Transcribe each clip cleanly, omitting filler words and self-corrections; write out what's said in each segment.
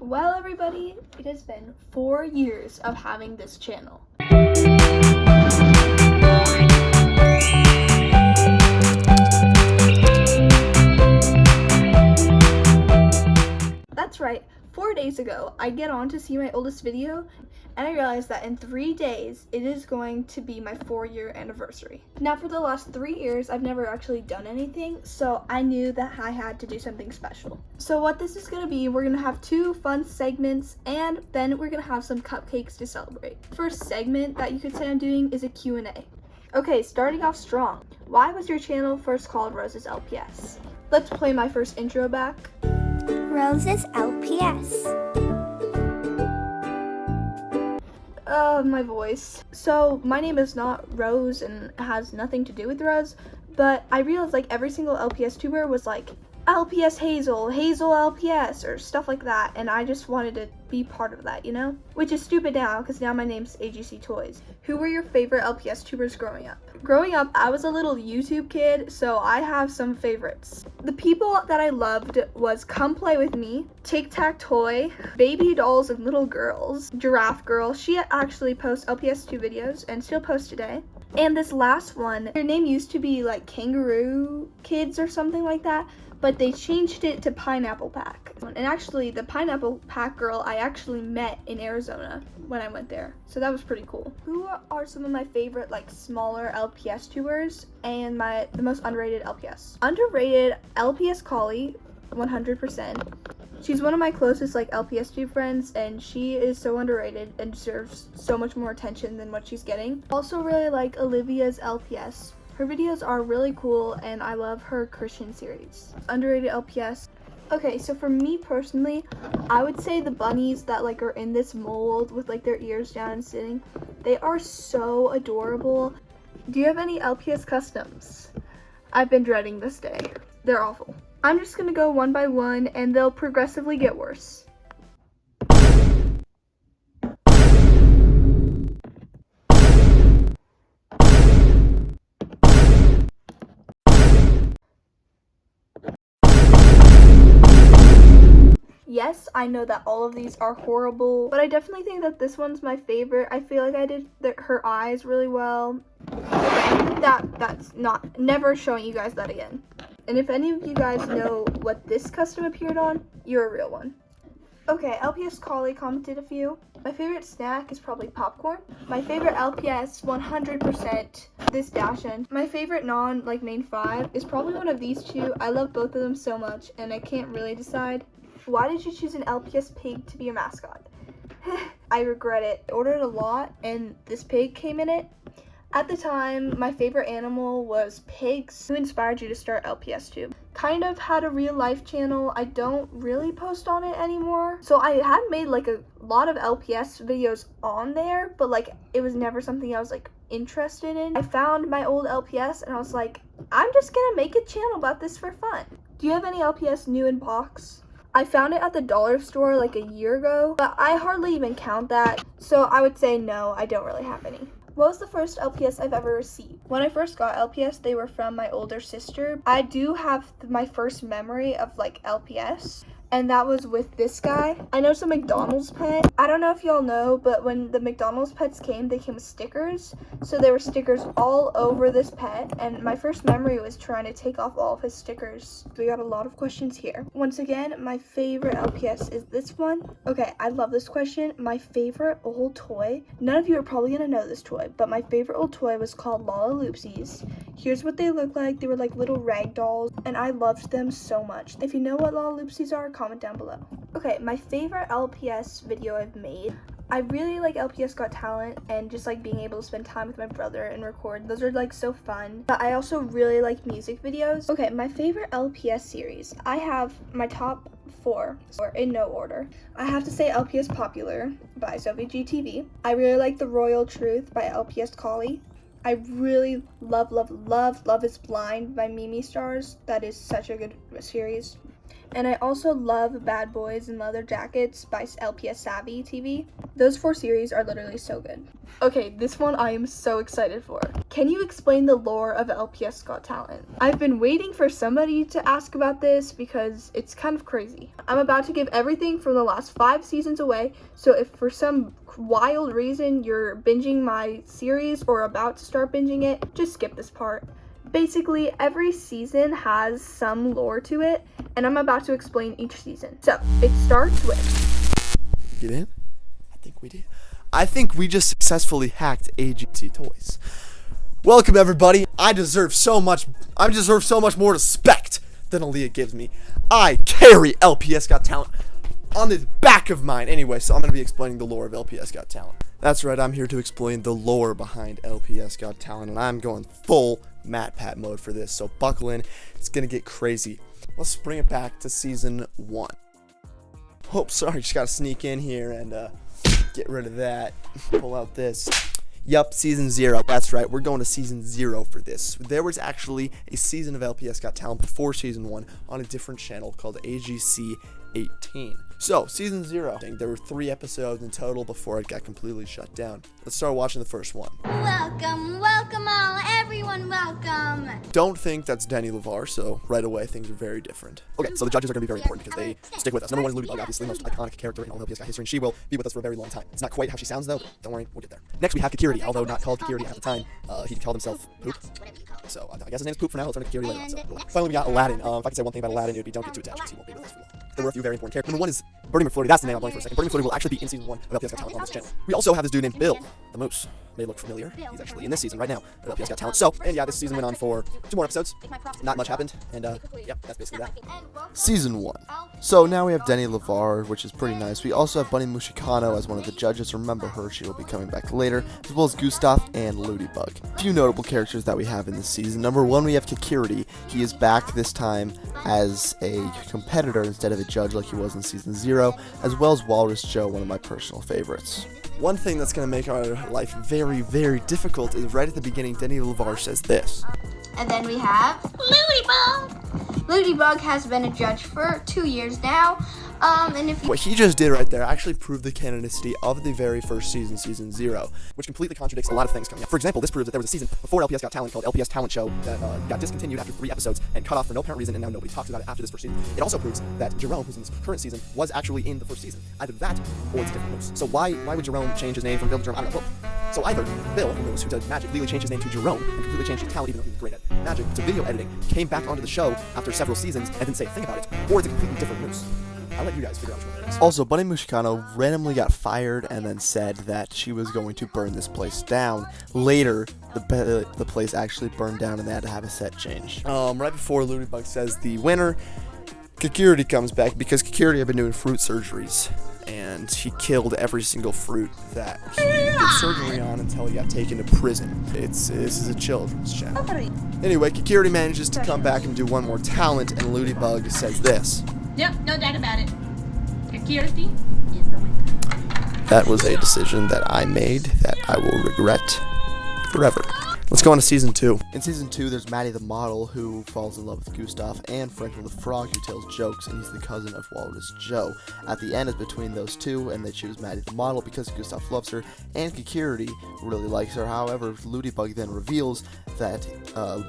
Well, everybody, it has been 4 years of having this channel. That's right, 4 days ago, I get on to see my oldest video, and I realized that in 3 days, it is going to be my 4-year anniversary. Now, for the last 3 years, I've never actually done anything, so I knew that I had to do something special. So what this is gonna be, we're gonna have 2 fun segments, and then we're gonna have some cupcakes to celebrate. First segment that you could say I'm doing is a Q&A. Okay, starting off strong. Why was your channel first called Rose's LPS? Let's play my first intro back. Rose's LPS. My voice. So my name is not Rose and has nothing to do with Rose, but I realized like every single LPS tuber was like LPS Hazel, Hazel LPS, or stuff like that, and I just wanted to be part of that, you know? Which is stupid now, because now my name's AGC Toys. Who were your favorite LPS tubers growing up? Growing up, I was a little YouTube kid, so I have some favorites. The people that I loved was Come Play With Me, Tic Tac Toy, Baby Dolls and Little Girls, Giraffe Girl. She actually posts LPS2 videos and still posts today. And this last one, her name used to be like Kangaroo Kids or something like that, but they changed it to Pineapple Pack. And actually, the Pineapple Pack girl I actually met in Arizona when I went there. So that was pretty cool. Who are some of my favorite like smaller LPS tubers and the most underrated LPS? Underrated LPS Collie, 100%. She's one of my closest like LPS tube friends, and she is so underrated and deserves so much more attention than what she's getting. Also really like Olivia's LPS. Her videos are really cool, and I love her Christian series. Underrated LPS. Okay, so for me personally, I would say the bunnies that like are in this mold with like their ears down and sitting, they are so adorable. Do you have any LPS customs? I've been dreading this day. They're awful. I'm just gonna go one by one, and they'll progressively get worse. Yes, I know that all of these are horrible, but I definitely think that this one's my favorite. I feel like I did her eyes really well. Okay, that's never showing you guys that again. And if any of you guys know what this custom appeared on, you're a real one. Okay, LPS Collie commented a few. My favorite snack is probably popcorn. My favorite LPS, 100%, this Dashin. My favorite main 5 is probably one of these 2. I love both of them so much, and I can't really decide. Why did you choose an LPS pig to be your mascot? I regret it. I ordered a lot, and this pig came in it. At the time, my favorite animal was pigs. Who inspired you to start LPS Tube? Kind of had a real life channel. I don't really post on it anymore. So I had made like a lot of LPS videos on there, but like it was never something I was like interested in. I found my old LPS and I was like, I'm just gonna make a channel about this for fun. Do you have any LPS new in box? I found it at the dollar store like a year ago, but I hardly even count that. So I would say no, I don't really have any. What was the first LPS I've ever received? When I first got LPS, they were from my older sister. I do have my first memory of like LPS, and that was with this guy. I know it's a McDonald's pet. I don't know if y'all know, but when the McDonald's pets came, they came with stickers. So there were stickers all over this pet, and my first memory was trying to take off all of his stickers. We got a lot of questions here. Once again, my favorite LPS is this one. Okay, I love this question. My favorite old toy. None of you are probably gonna know this toy, but my favorite old toy was called Lollaloopsies. Here's what they look like. They were like little rag dolls, and I loved them so much. If you know what Lollaloopsies are, comment down below. Okay, my favorite LPS video I've made. I really like LPS Got Talent and just like being able to spend time with my brother and record. Those are like so fun. But I also really like music videos. Okay, my favorite LPS series. I have my top 4 in no order. I have to say LPS Popular by Sophie GTV. I really like The Royal Truth by LPS Collie. I really love Love Is Blind by Mimi Stars. That is such a good series. And I also love Bad Boys and Leather Jackets by LPS Savvy TV. Those 4 series are literally so good. Okay, this one I am so excited for. Can you explain the lore of LPS Got Talent? I've been waiting for somebody to ask about this because it's kind of crazy. I'm about to give everything from the last 5 seasons away, so if for some wild reason you're binging my series or about to start binging it, just skip this part. Basically, every season has some lore to it, and I'm about to explain each season. So, it starts with... Get in? I think we did. I think we just successfully hacked AGC Toys. Welcome, everybody. I deserve so much more respect than Aaliyah gives me. I carry LPS Got Talent on the back of mine. Anyway, so I'm going to be explaining the lore of LPS Got Talent. That's right, I'm here to explain the lore behind LPS Got Talent, and I'm going full Matt Pat mode for this, so buckle in, it's gonna get crazy. Let's bring it back to season 1. Oh, sorry, just gotta sneak in here and get rid of that. Pull out this. Yup, season 0. That's right, we're going to season 0 for this. There was actually a season of LPS Got Talent before season 1 on a different channel called AGC 18. So, season 0. There were 3 episodes in total before it got completely shut down. Let's start watching the first one. Welcome, welcome all, everyone, welcome. Don't think that's Danny LeVar, so right away things are very different. Okay, so the judges are going to be very important because they stick with us. Number 1 is Ludi Bug, obviously the most iconic character in all LPS Got history, and she will be with us for a very long time. It's not quite how she sounds though, but don't worry, we'll get there. Next we have Kakirity, although not called Kakirity at the time. He called himself Poop. So I guess his name's Poop for now. He'll turn to Kakirity later on. So finally we got Aladdin. If I could say one thing about Aladdin, it would be don't get too attached because he won't be with us for long. There were a few very important characters. Number 1 is Birdie McFlurry. That's the name I'm blanking for a second. Birdie McFlurry will actually be in season 1 of LPS Got Talent on this channel. We also have this dude named Bill, the Moose. May look familiar. He's actually in this season right now of LPS Got Talent. So, and yeah, this season went on for 2 more episodes. Not much happened, and yeah, that's basically that. Season 1. So now we have Danny LeVar, which is pretty nice. We also have Bunny Mushikano as one of the judges. Remember her, she will be coming back later, as well as Gustav and Ludi Bug. A few notable characters that we have in this season. Number 1, we have Kakirity. He is back this time as a competitor instead of a judge like he was in season 0, as well as Walrus Joe, one of my personal favorites. One thing that's going to make our life very, very difficult is right at the beginning, Danny LeVar says this. And then we have Ludi Bug. Ludi Bug has been a judge for 2 years now. And if What he just did right there actually proved the canonicity of the very first season, season 0, which completely contradicts a lot of things coming up. For example, this proves that there was a season before LPS Got Talent called LPS Talent Show that got discontinued after 3 episodes and cut off for no apparent reason, and now nobody talks about it after this first season. It also proves that Jerome, who's in this current season, was actually in the first season. Either that, or it's a different Moose. So why would Jerome change his name from Bill to Jerome? I don't know. So either Bill, the Moose, who does magic, legally changed his name to Jerome and completely changed his talent, even though he was great at magic, to video editing, came back onto the show after several seasons and didn't say a thing about it, or it's a completely different Moose. I'll let you guys figure out which one it is. Also, Bunny Mushikano randomly got fired and then said that she was going to burn this place down. Later, the place actually burned down and they had to have a set change. Right before Ludi Bug says the winner, Kakirity comes back because Kakirity had been doing fruit surgeries. And he killed every single fruit that he did surgery on until he got taken to prison. This is a children's channel. Anyway, Kakirity manages to come back and do one more talent, and Ludi Bug says this. Yep, no doubt about it. Kakirity is the winner. That was a decision that I made that I will regret forever. Let's go on to season 2. In season 2, there's Maddie the model, who falls in love with Gustav, and Franklin the frog, who tells jokes, and he's the cousin of Walrus Joe. At the end, it's between those two, and they choose Maddie the model because Gustav loves her, and Kakirity really likes her. However, Ludi Bug then reveals that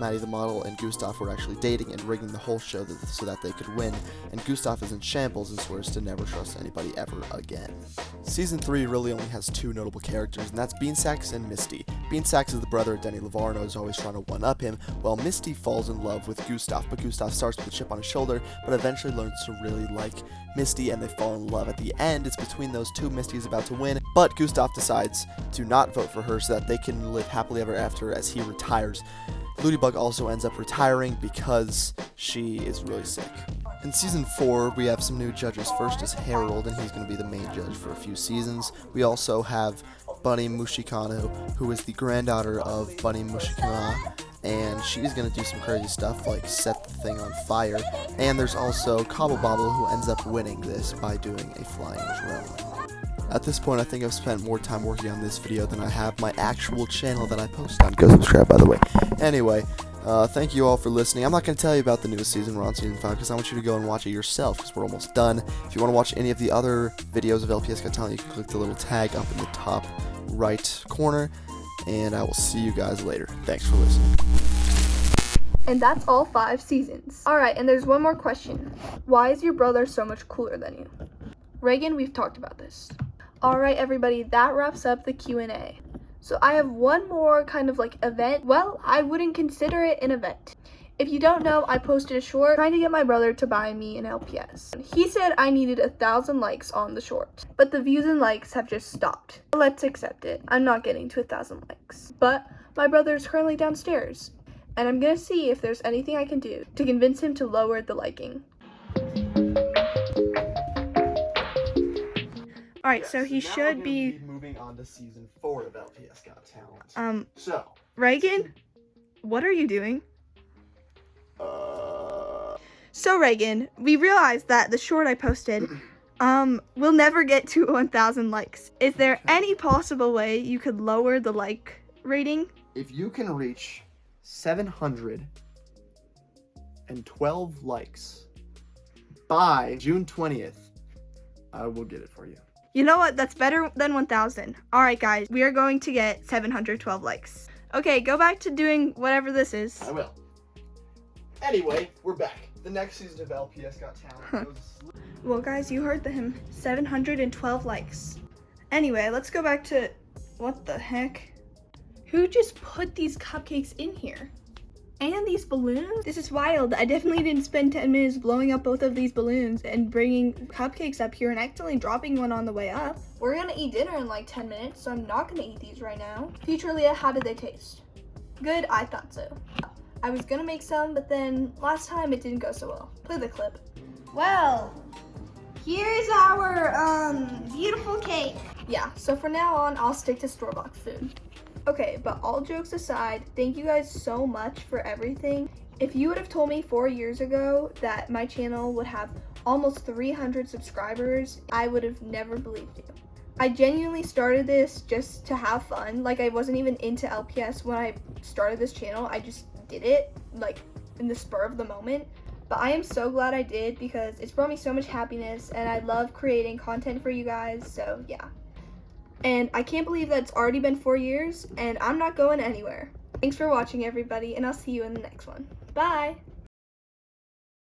Maddie the model and Gustav were actually dating and rigging the whole show so that they could win, and Gustav is in shambles and swears to never trust anybody ever again. Season 3 really only has 2 notable characters, and that's Beansax and Misty. Beansax is the brother of Danny LeVar and is always trying to one-up him, while Misty falls in love with Gustav, but Gustav starts with a chip on his shoulder, but eventually learns to really like Misty, and they fall in love. At the end, it's between those two. Misty is about to win, but Gustav decides to not vote for her so that they can live happily ever after as he retires. Ludi Bug also ends up retiring because she is really sick. In season 4, we have some new judges. First is Harold, and he's going to be the main judge for a few seasons. We also have Bunny Mushikano, who is the granddaughter of Bunny Mushikana, and she's going to do some crazy stuff like set the thing on fire. And there's also Cobble Bobble, who ends up winning this by doing a flying drone. At this point, I think I've spent more time working on this video than I have my actual channel that I post on. Go subscribe, by the way. Anyway, Thank you all for listening. I'm not going to tell you about the newest season. We're on season 5 because I want you to go and watch it yourself because we're almost done. If you want to watch any of the other videos of LPS Got Talent, you can click the little tag up in the top right corner, and I will see you guys later. Thanks for listening. And that's all 5 seasons. Alright, and there's one more question. Why is your brother so much cooler than you? Reagan, we've talked about this. Alright everybody, that wraps up the Q&A. So I have one more kind of like event. Well, I wouldn't consider it an event. If you don't know, I posted a short trying to get my brother to buy me an LPS. He said I needed 1,000 likes on the short, but the views and likes have just stopped. Let's accept it. I'm not getting to 1,000 likes. But my brother is currently downstairs, and I'm gonna see if there's anything I can do to convince him to lower the liking. Alright, so he should be moving on to season 4 of LPS Got Talent. Reagan, what are you doing? So Reagan, we realized that the short I posted will never get to 1,000 likes. Is there any possible way you could lower the like rating? If you can reach 712 likes by June 20th, I will get it for you. You know what? That's better than 1,000. Alright guys, we are going to get 712 likes. Okay, go back to doing whatever this is. I will. Anyway, we're back. The next season of LPS Got Talent goes... Well guys, you heard him. 712 likes. Anyway, let's go back to... What the heck? Who just put these cupcakes in here? And these balloons? This is wild. I definitely didn't spend 10 minutes blowing up both of these balloons and bringing cupcakes up here and accidentally dropping one on the way up. We're gonna eat dinner in like 10 minutes, so I'm not gonna eat these right now. Future Leah, how did they taste? Good, I thought so. I was gonna make some, but then last time it didn't go so well. Play the clip. Well, here's our beautiful cake. Yeah, so for now on, I'll stick to store-bought food. Okay, but all jokes aside, thank you guys so much for everything. If you would have told me 4 years ago that my channel would have almost 300 subscribers, I would have never believed you. I genuinely started this just to have fun. Like, I wasn't even into LPS when I started this channel. I just did it, like, in the spur of the moment. But I am so glad I did because it's brought me so much happiness, and I love creating content for you guys, so yeah. And I can't believe that it's already been 4 years, and I'm not going anywhere. Thanks for watching, everybody, and I'll see you in the next one. Bye!